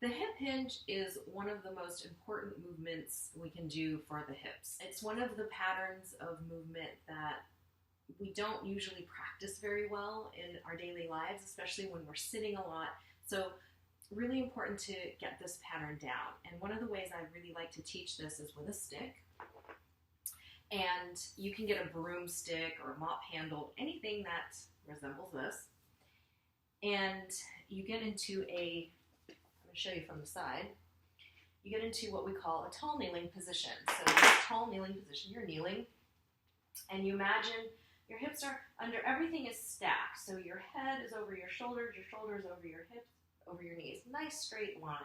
The hip hinge is one of the most important movements we can do for the hips. It's one of the patterns of movement that we don't usually practice very well in our daily lives, especially when we're sitting a lot. So really important to get this pattern down. And one of the ways I really like to teach this is with a stick. And you can get a broomstick or a mop handle, anything that resembles this. And you get into I'm going to show you from the side, you get into what we call a tall kneeling position. So in this tall kneeling position, you're kneeling, and you imagine your hips are under, everything is stacked. So your head is over your shoulders over your hips, over your knees. Nice straight line.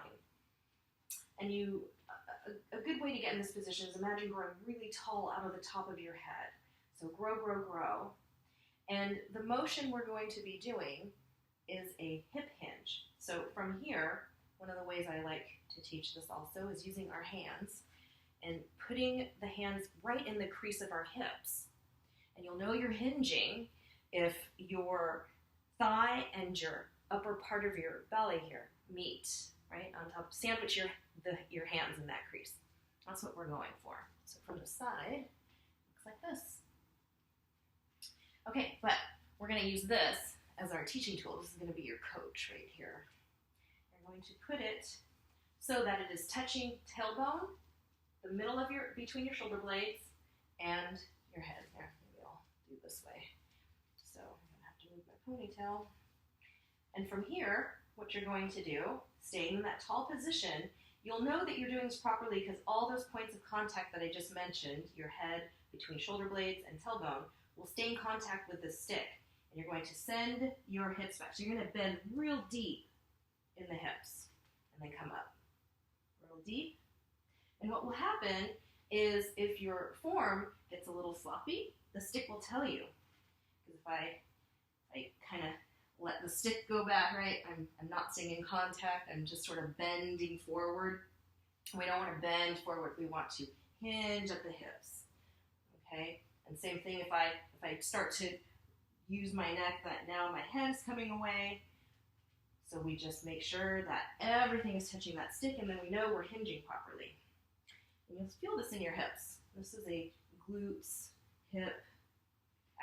And a good way to get in this position is imagine growing really tall out of the top of your head. So grow, grow, grow. And the motion we're going to be doing is a hip hinge. So from here, one of the ways I like to teach this also is using our hands and putting the hands right in the crease of our hips. And you'll know you're hinging if your thigh and your upper part of your belly here meet, right, on top. Sandwich your hands in that crease. That's what we're going for. So from the side, it looks like this. Okay, but we're going to use this as our teaching tool. This is going to be your coach right here. You're going to put it so that it is touching tailbone, the middle of between your shoulder blades, and your head. Here, maybe I'll do this way. So I'm going to have to move my ponytail. And from here, what you're going to do, staying in that tall position, you'll know that you're doing this properly because all those points of contact that I just mentioned, your head, between shoulder blades, and tailbone, will stay in contact with this stick. And you're going to send your hips back. So you're going to bend real deep in the hips and then come up real deep. And what will happen is if your form gets a little sloppy, the stick will tell you. Because if I kind of let the stick go back, right, I'm not staying in contact, I'm just sort of bending forward. We don't want to bend forward, we want to hinge at the hips, okay? And same thing if I start to use my neck, that now my head's coming away. So we just make sure that everything is touching that stick, and then we know we're hinging properly. And you'll feel this in your hips. This is a glutes hip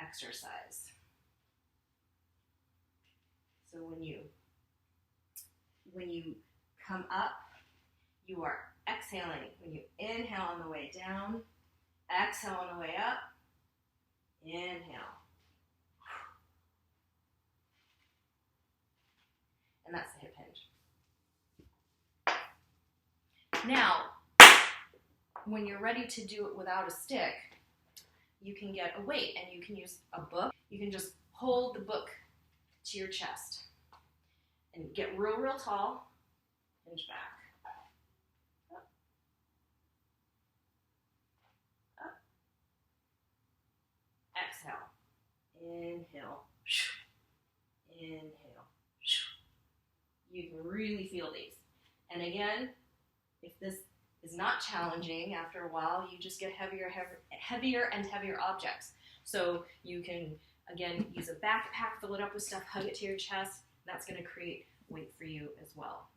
exercise. So when you come up, you are exhaling. When you inhale on the way down, exhale on the way up, inhale. And that's the hip hinge. Now, when you're ready to do it without a stick, you can get a weight and you can use a book. You can just hold the book to your chest and get real, real tall, hinge back. Up. Up. Exhale. Inhale. Inhale. You can really feel these. And again, if this is not challenging, after a while, you just get heavier and heavier objects. So you can, again, use a backpack, fill it up with stuff, hug it to your chest. That's going to create weight for you as well.